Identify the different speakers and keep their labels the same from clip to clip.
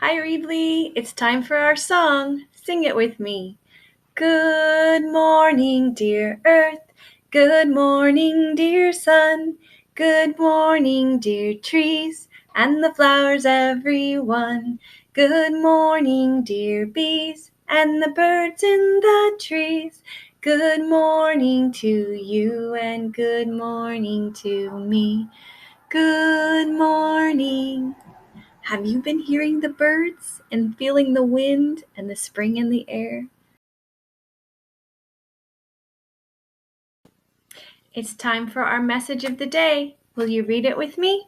Speaker 1: Hi, Reedley. It's time for our song. Sing it with me. Good morning, dear Earth. Good morning, dear sun. Good morning, dear trees and the flowers, everyone. Good morning, dear bees and the birds in the trees. Good morning to you and good morning to me. Good morning. Have you been hearing the birds and feeling the wind and the spring in the air? It's time for our message of the day. Will you read it with me?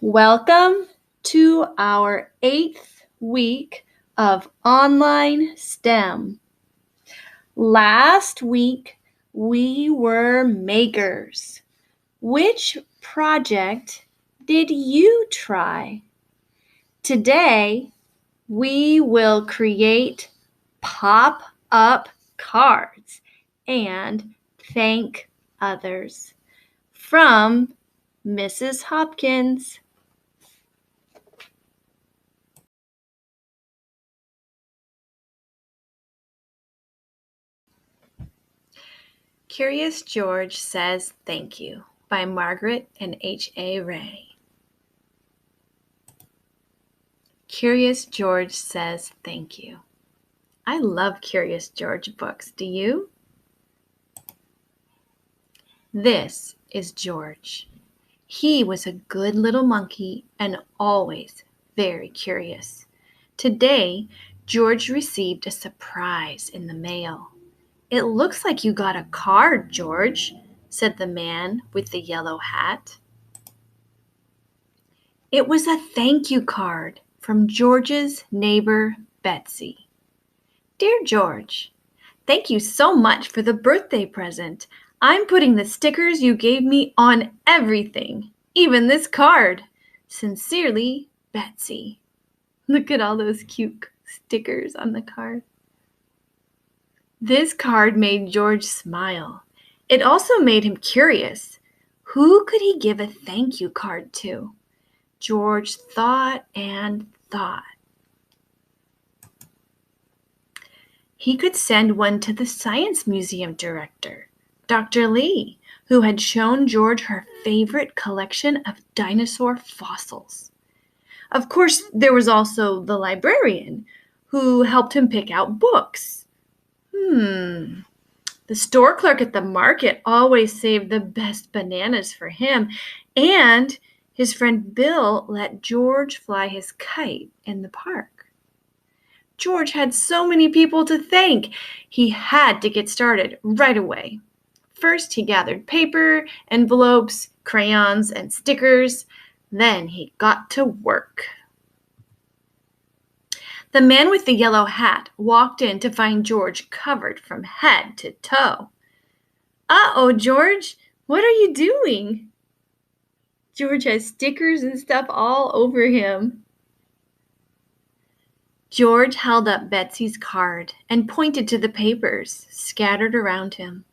Speaker 1: Welcome to our 8th week of online STEM. Last week, we were makers. Which project did you try? Today, we will create pop-up cards and thank others. From Mrs. Hopkins. Curious George Says Thank You by Margaret and H.A. Ray. Curious George Says Thank You. I love Curious George books. Do you? This is George. He was a good little monkey and always very curious. Today, George received a surprise in the mail. "It looks like you got a card, George," said the man with the yellow hat. It was a thank you card from George's neighbor, Betsy. "Dear George, thank you so much for the birthday present. I'm putting the stickers you gave me on everything, even this card. Sincerely, Betsy." Look at all those cute stickers on the card. This card made George smile. It also made him curious. Who could he give a thank you card to? George thought and thought. He could send one to the Science Museum director, Dr. Lee, who had shown George her favorite collection of dinosaur fossils. Of course, there was also the librarian, who helped him pick out books. The store clerk at the market always saved the best bananas for him, and his friend Bill let George fly his kite in the park. George had so many people to thank. He had to get started right away. First, he gathered paper, envelopes, crayons, and stickers. Then he got to work. The man with the yellow hat walked in to find George covered from head to toe. "Uh-oh, George, what are you doing?" George has stickers and stuff all over him. George held up Betsy's card and pointed to the papers scattered around him.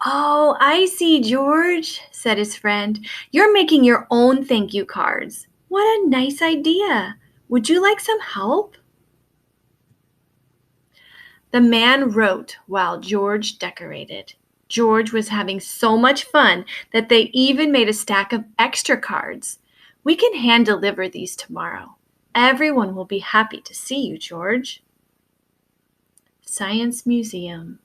Speaker 1: "Oh, I see, George," said his friend. "You're making your own thank you cards. What a nice idea. Would you like some help?" The man wrote while George decorated. George was having so much fun that they even made a stack of extra cards. "We can hand deliver these tomorrow. Everyone will be happy to see you, George." Science Museum.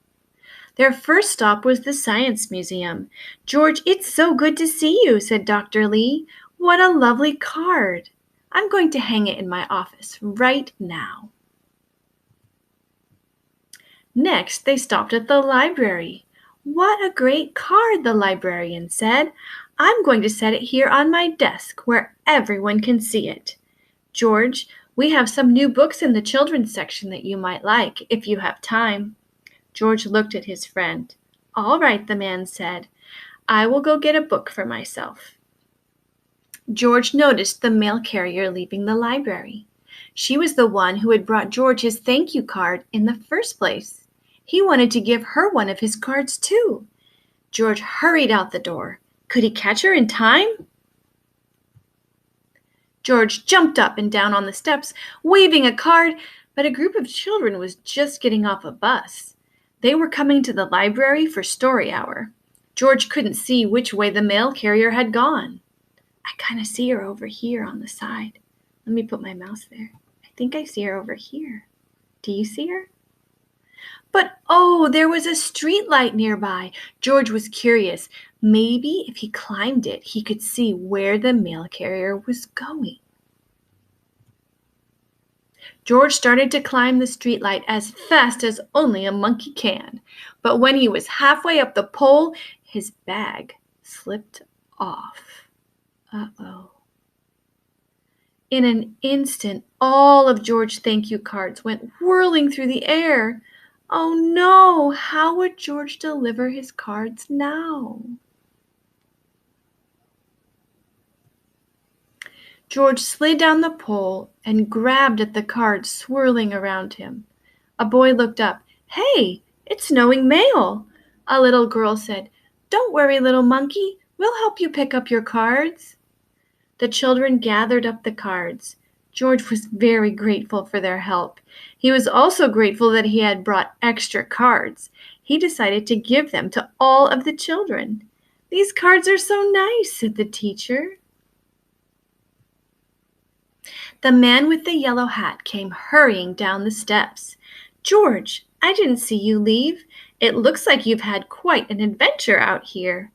Speaker 1: Their first stop was the Science Museum. "George, it's so good to see you," said Dr. Lee. "What a lovely card. I'm going to hang it in my office right now." Next, they stopped at the library. "What a great card," the librarian said. "I'm going to set it here on my desk where everyone can see it. George, we have some new books in the children's section that you might like if you have time." George looked at his friend. "All right," the man said. "I will go get a book for myself." George noticed the mail carrier leaving the library. She was the one who had brought George his thank you card in the first place. He wanted to give her one of his cards too. George hurried out the door. Could he catch her in time? George jumped up and down on the steps, waving a card, but a group of children was just getting off a bus. They were coming to the library for story hour. George couldn't see which way the mail carrier had gone. I kind of see her over here on the side. Let me put my mouse there. I think I see her over here. Do you see her? But oh, there was a street light nearby. George was curious. Maybe if he climbed it, he could see where the mail carrier was going. George started to climb the streetlight as fast as only a monkey can. But when he was halfway up the pole, his bag slipped off. Uh-oh. In an instant, all of George's thank you cards went whirling through the air. Oh no, how would George deliver his cards now? George slid down the pole and grabbed at the cards swirling around him. A boy looked up. Hey, it's snowing mail. A little girl said, Don't worry, little monkey. We'll help you pick up your cards. The children gathered up the cards. George was very grateful for their help. He was also grateful that he had brought extra cards. He decided to give them to all of the children. These cards are so nice, said the teacher. The man with the yellow hat came hurrying down the steps. George, I didn't see you leave. It looks like you've had quite an adventure out here.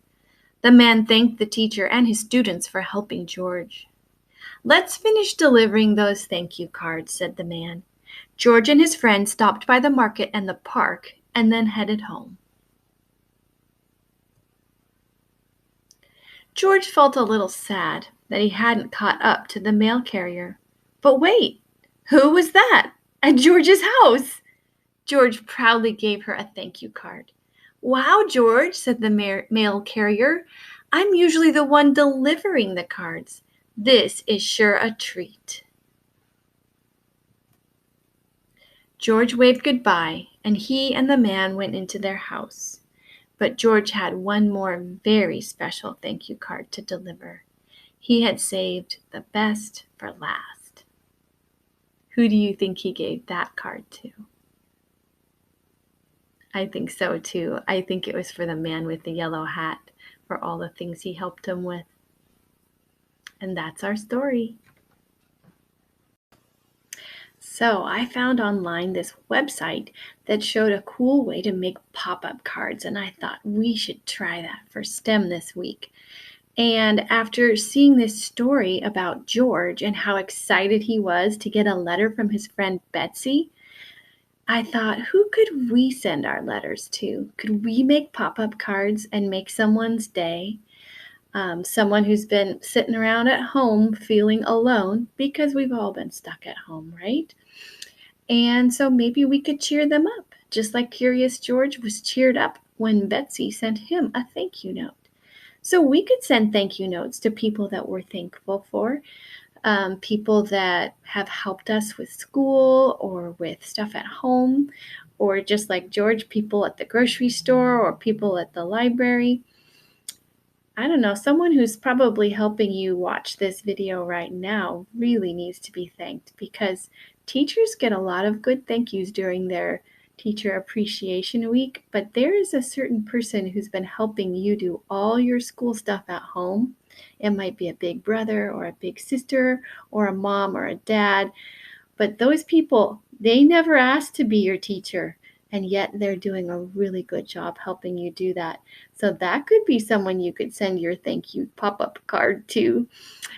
Speaker 1: The man thanked the teacher and his students for helping George. Let's finish delivering those thank you cards, said the man. George and his friend stopped by the market and the park and then headed home. George felt a little sad that he hadn't caught up to the mail carrier. But wait, who was that at George's house? George proudly gave her a thank you card. Wow, George, said the mail carrier. I'm usually the one delivering the cards. This is sure a treat. George waved goodbye, and he and the man went into their house. But George had one more very special thank you card to deliver. He had saved the best for last. Who do you think he gave that card to? I think so too. I think it was for the man with the yellow hat, for all the things he helped him with. And that's our story. So I found online this website that showed a cool way to make pop-up cards, and I thought we should try that for STEM this week. And after seeing this story about George and how excited he was to get a letter from his friend Betsy, I thought, who could we send our letters to? Could we make pop-up cards and make someone's day? Someone who's been sitting around at home feeling alone, because we've all been stuck at home, right? And so maybe we could cheer them up, just like Curious George was cheered up when Betsy sent him a thank you note. So we could send thank you notes to people that we're thankful for, people that have helped us with school or with stuff at home, or just like George, people at the grocery store or people at the library. I don't know, someone who's probably helping you watch this video right now really needs to be thanked, because teachers get a lot of good thank yous during their Teacher Appreciation Week, but there is a certain person who's been helping you do all your school stuff at home. It might be a big brother or a big sister or a mom or a dad, but those people, they never asked to be your teacher, and yet they're doing a really good job helping you do that. So that could be someone you could send your thank you pop-up card to.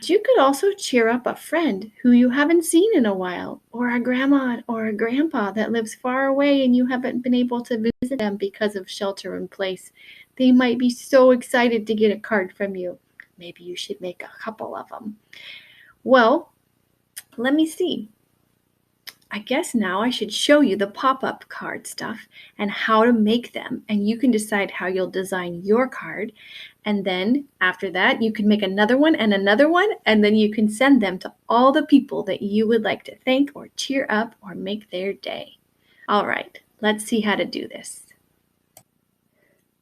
Speaker 1: You could also cheer up a friend who you haven't seen in a while, or a grandma or a grandpa that lives far away and you haven't been able to visit them because of shelter in place. They might be so excited to get a card from you. Maybe you should make a couple of them. Well, let me see. I guess now I should show you the pop-up card stuff and how to make them, and you can decide how you'll design your card. And then after that, you can make another one, and then you can send them to all the people that you would like to thank or cheer up or make their day. All right, let's see how to do this.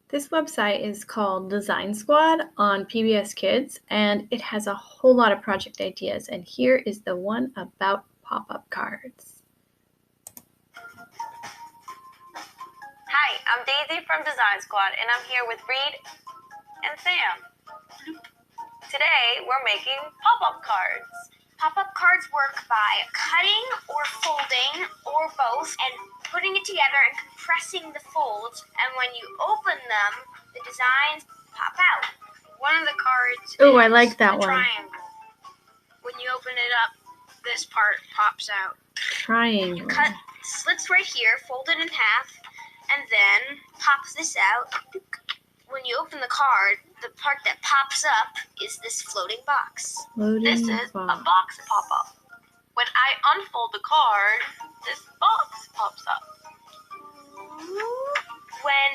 Speaker 1: This website is called Design Squad on PBS Kids, and it has a whole lot of project ideas. And here is the one about pop-up cards.
Speaker 2: Hi, I'm Daisy from Design Squad, and I'm here with Reed and Sam. Today, we're making pop-up cards.
Speaker 3: Pop-up cards work by cutting or folding or both and putting it together and compressing the folds. And when you open them, the designs pop out. One of the cards
Speaker 1: Oh,
Speaker 3: is
Speaker 1: I like that
Speaker 3: a
Speaker 1: one.
Speaker 3: triangle. When you open it up, this part pops out.
Speaker 1: Triangle.
Speaker 3: Cut slits right here, fold it in half, and then pops this out. When you open the card, the part that pops up is this floating box.
Speaker 2: This is a box pop-up. When I unfold the card, this box pops up.
Speaker 3: When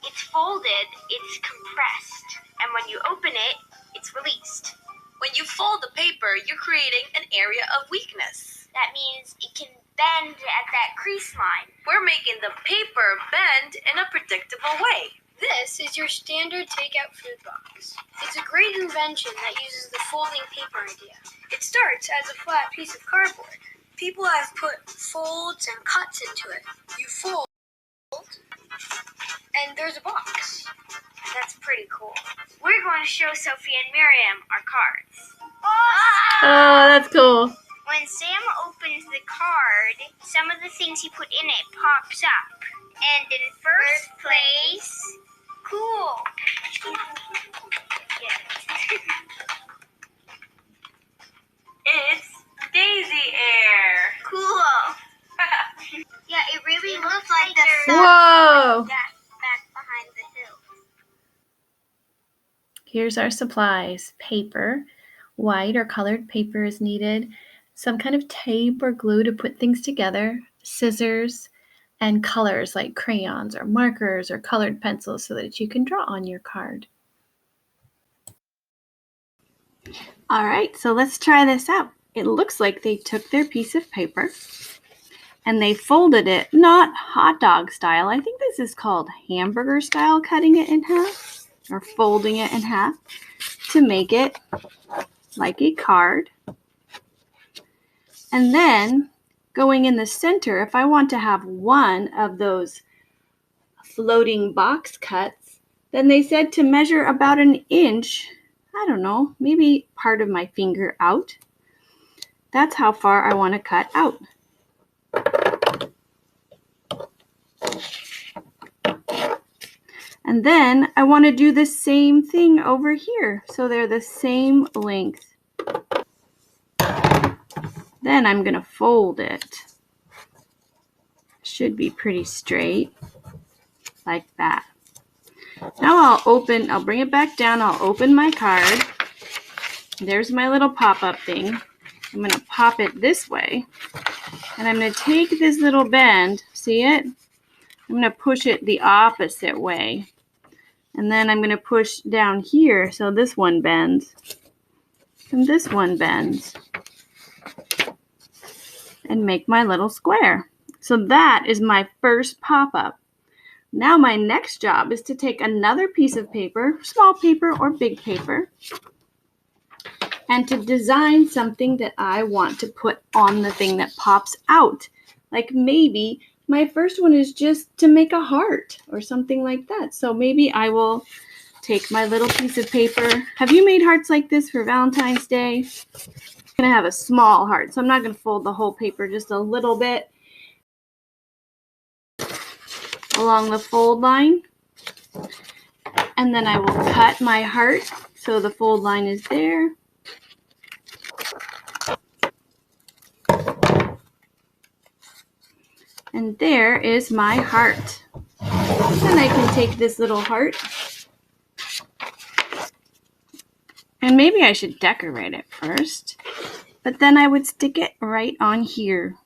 Speaker 3: it's folded, it's compressed, and when you open it, it's released.
Speaker 2: When you fold the paper, you're creating an area of weakness.
Speaker 3: That means it can bend at that crease line.
Speaker 2: We're making the paper bend in a predictable way.
Speaker 3: This is your standard takeout food box. It's a great invention that uses the folding paper idea. It starts as a flat piece of cardboard. People have put folds and cuts into it. You fold, and there's a box. That's pretty cool. We're going to show Sophie and Miriam our cards.
Speaker 1: Oh, that's cool.
Speaker 3: When Sam opens the card, some of the things he put in it pops up. And in first place, cool.
Speaker 2: It's Daisy Air.
Speaker 3: Cool. Yeah, it really looks like the sun
Speaker 1: Whoa!
Speaker 3: back behind the hill.
Speaker 1: Here's our supplies. Paper. White or colored paper is needed. Some kind of tape or glue to put things together. Scissors. And colors like crayons or markers or colored pencils so that you can draw on your card. All right, so let's try this out. It looks like they took their piece of paper and they folded it, not hot dog style. I think this is called hamburger style, cutting it in half or folding it in half to make it like a card. And then going in the center, if I want to have one of those floating box cuts, then they said to measure about an inch, I don't know, maybe part of my finger out. That's how far I want to cut out. And then I want to do the same thing over here, so they're the same length. Then I'm going to fold it. Should be pretty straight, like that. Now I'll bring it back down, I'll open my card. There's my little pop-up thing. I'm going to pop it this way, and I'm going to take this little bend, see it? I'm going to push it the opposite way. And then I'm going to push down here, so this one bends, and this one bends. And make my little square. So that is my first pop-up. Now my next job is to take another piece of paper, small paper or big paper, and to design something that I want to put on the thing that pops out. Like maybe my first one is just to make a heart or something like that. So maybe I will take my little piece of paper. Have you made hearts like this for Valentine's Day? I'm going to have a small heart, so I'm not going to fold the whole paper, just a little bit along the fold line. And then I will cut my heart so the fold line is there. And there is my heart. Then I can take this little heart, and maybe I should decorate it first, but then I would stick it right on here.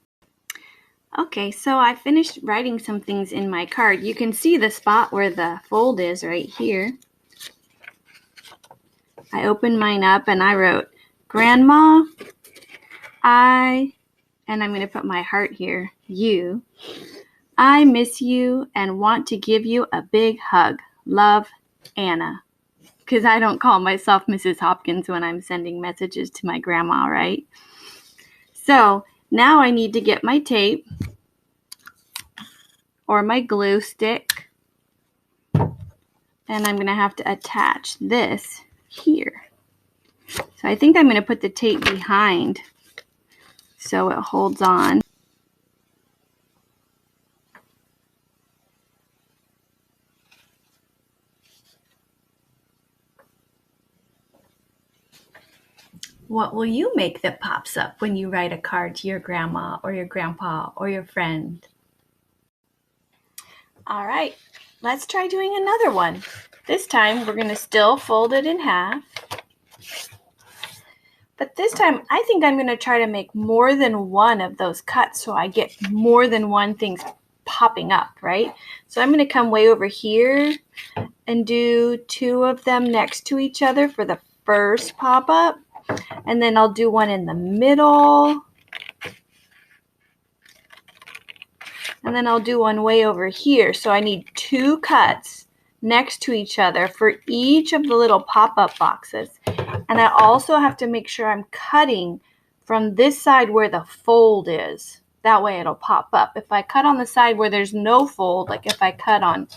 Speaker 1: Okay, so I finished writing some things in my card. You can see the spot where the fold is right here. I opened mine up and I wrote, Grandma, and I'm going to put my heart here, you. I miss you and want to give you a big hug. Love, Anna. Because I don't call myself Mrs. Hopkins when I'm sending messages to my grandma, right? So now I need to get my tape or my glue stick, and I'm going to have to attach this here. So I think I'm going to put the tape behind so it holds on. What will you make that pops up when you write a card to your grandma or your grandpa or your friend? All right, let's try doing another one. This time we're going to still fold it in half. But this time I think I'm going to try to make more than one of those cuts so I get more than one thing popping up, right? So I'm going to come way over here and do 2 of them next to each other for the first pop-up. And then I'll do one in the middle. And then I'll do one way over here. So I need 2 cuts next to each other for each of the little pop-up boxes. And I also have to make sure I'm cutting from this side where the fold is. That way it'll pop up. If I cut on the side where there's no fold, like if I cut on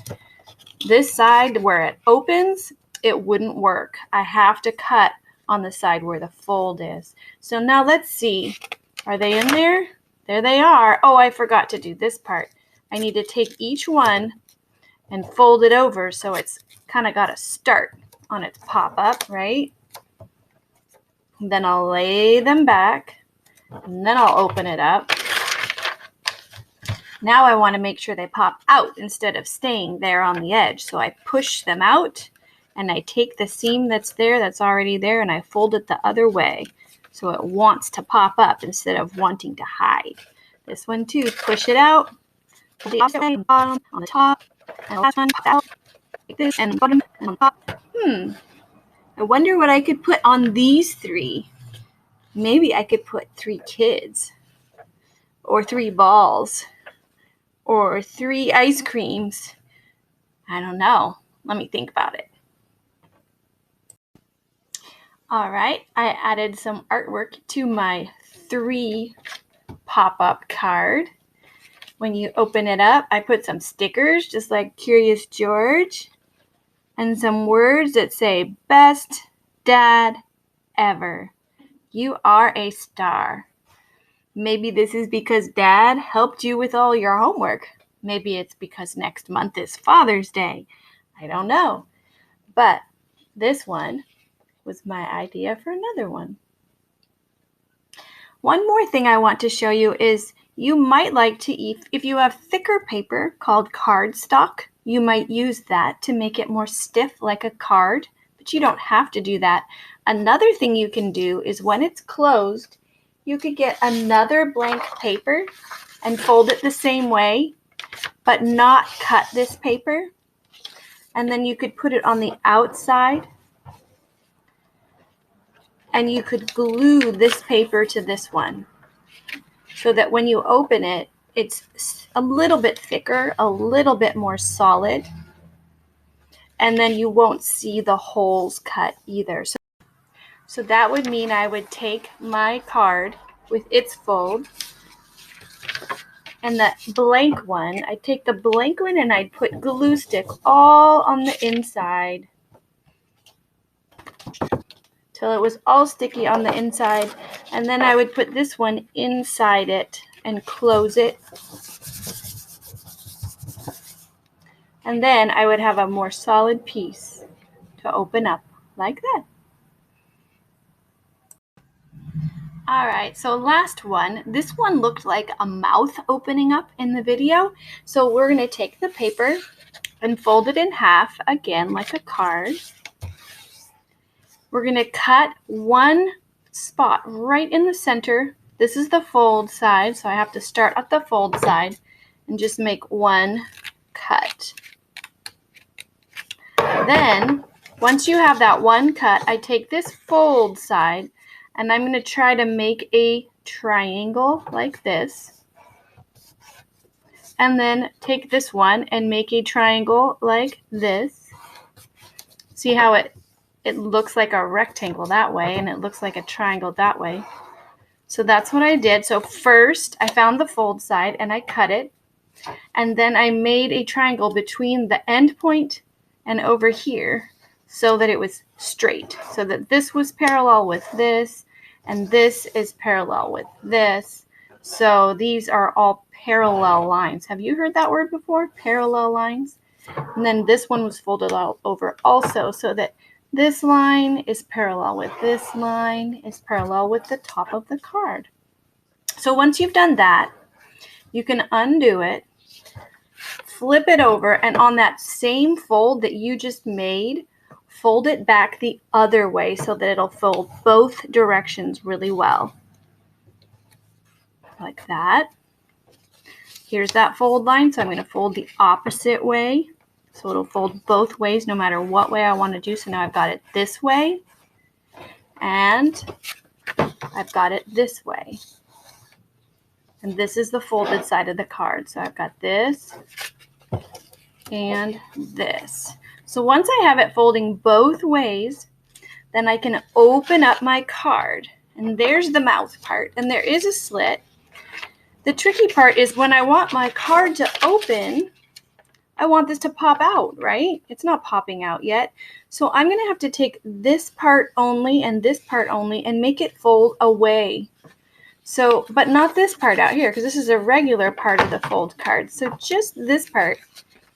Speaker 1: this side where it opens, it wouldn't work. I have to cut on the side where the fold is. So now let's see. Are they in there? There they are. Oh, I forgot to do this part. I need to take each one and fold it over so it's kind of got a start on its pop-up, right? Then I'll lay them back, and then I'll open it up. Now I want to make sure they pop out instead of staying there on the edge. So I push them out, and I take the seam that's there, that's already there, and I fold it the other way. So it wants to pop up instead of wanting to hide. This one too, push it out, the opposite way, bottom, on the top, and the last one, pop out, like this, and bottom, and on top. I wonder what I could put on these 3. Maybe I could put 3 kids, or 3 balls, or 3 ice creams. I don't know. Let me think about it. All right, I added some artwork to my 3 pop-up card. When you open it up, I put some stickers, just like Curious George, and some words that say, "Best Dad Ever. You are a star." Maybe this is because Dad helped you with all your homework. Maybe it's because next month is Father's Day. I don't know. But this one was my idea for another one. One more thing I want to show you is you might like to eat, if you have thicker paper called cardstock, you might use that to make it more stiff like a card, but you don't have to do that. Another thing you can do is when it's closed, you could get another blank paper and fold it the same way, but not cut this paper. And then you could put it on the outside, and you could glue this paper to this one so that when you open it, it's a little bit thicker, a little bit more solid, and then you won't see the holes cut either. So that would mean I would take my card with its fold, and the blank one, I'd take the blank one and I'd put glue stick all on the inside till it was all sticky on the inside, and then I would put this one inside it and close it, and then I would have a more solid piece to open up like that. All right, so last one. This one looked like a mouth opening up in the video, so we're going to take the paper and fold it in half again like a card. We're going to cut one spot right in the center. This is the fold side, so I have to start at the fold side and just make one cut. Then, once you have that one cut, I take this fold side and I'm going to try to make a triangle like this. And then take this one and make a triangle like this. See how it looks like a rectangle that way and it looks like a triangle that way. So that's what I did. So first I found the fold side and I cut it. And then I made a triangle between the end point and over here so that it was straight. So that this was parallel with this and this is parallel with this. So these are all parallel lines. Have you heard that word before? Parallel lines? And then this one was folded all over also so that this line is parallel with this line is parallel with the top of the card. So once you've done that, you can undo it, flip it over, and on that same fold that you just made, fold it back the other way so that it'll fold both directions really well. Like that. Here's that fold line, so I'm going to fold the opposite way. So it'll fold both ways no matter what way I want to do. So now I've got it this way, and I've got it this way. And this is the folded side of the card. So I've got this and this. So once I have it folding both ways, then I can open up my card. And there's the mouth part. And there is a slit. The tricky part is when I want my card to open, I want this to pop out, right? It's not popping out yet. So I'm going to have to take this part only and this part only and make it fold away. So, but not this part out here because this is a regular part of the fold card. So just this part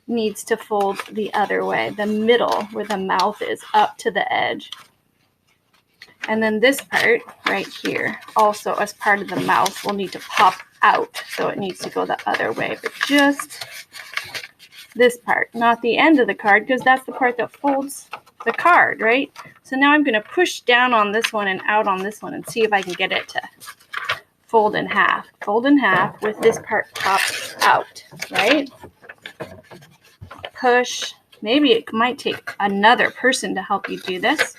Speaker 1: needs to fold the other way, the middle where the mouth is up to the edge. And then this part right here, also as part of the mouth, will need to pop out. So it needs to go the other way, but just this part, not the end of the card, because that's the part that folds the card, right? So now I'm going to push down on this one and out on this one and see if I can get it to fold in half. Fold in half with this part popped out, right? Push. Maybe it might take another person to help you do this.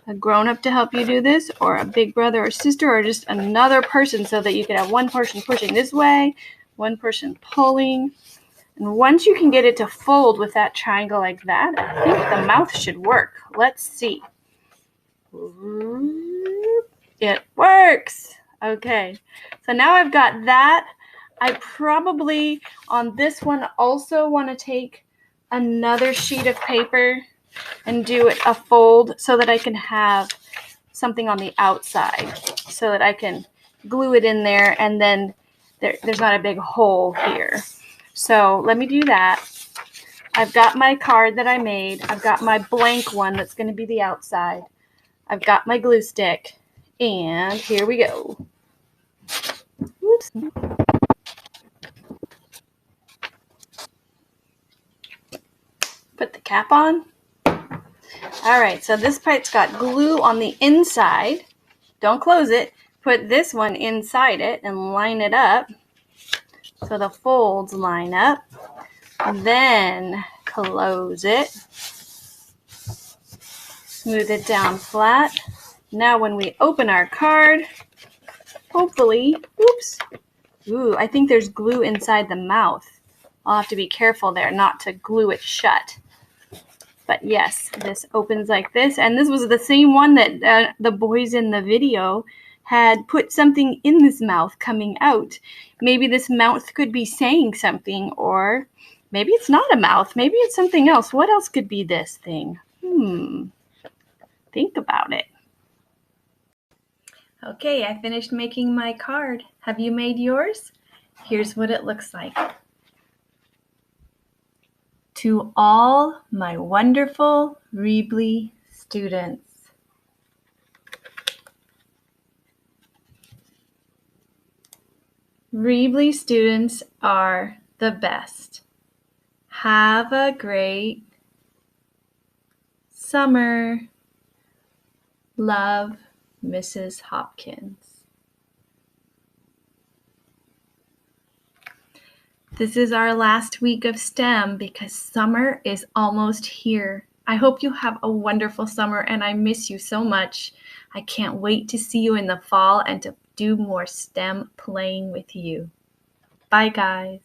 Speaker 1: A grown-up to help you do this, or a big brother or sister, or just another person so that you can have one person pushing this way, one person pulling. And once you can get it to fold with that triangle like that, I think the mouth should work. Let's see. It works. Okay, so now I've got that. I probably, on this one, also want to take another sheet of paper and do it a fold so that I can have something on the outside so that I can glue it in there and then there's not a big hole here. So let me do that. I've got my card that I made. I've got my blank one that's going to be the outside. I've got my glue stick, and here we go. Oops. Put the cap on. All right, so this pipe's got glue on the inside. Don't close it. Put this one inside it and line it up so the folds line up. Then close it. Smooth it down flat. Now when we open our card, hopefully, I think there's glue inside the mouth. I'll have to be careful there not to glue it shut. But yes, this opens like this. And this was the same one that the boys in the video had put something in this mouth coming out. Maybe this mouth could be saying something, or maybe it's not a mouth. Maybe it's something else. What else could be this thing? Think about it. Okay, I finished making my card. Have you made yours? Here's what it looks like. To all my wonderful Reebly students. Reebly students are the best. Have a great summer. Love, Mrs. Hopkins. This is our last week of STEM because summer is almost here. I hope you have a wonderful summer and I miss you so much. I can't wait to see you in the fall and to do more STEM playing with you. Bye, guys.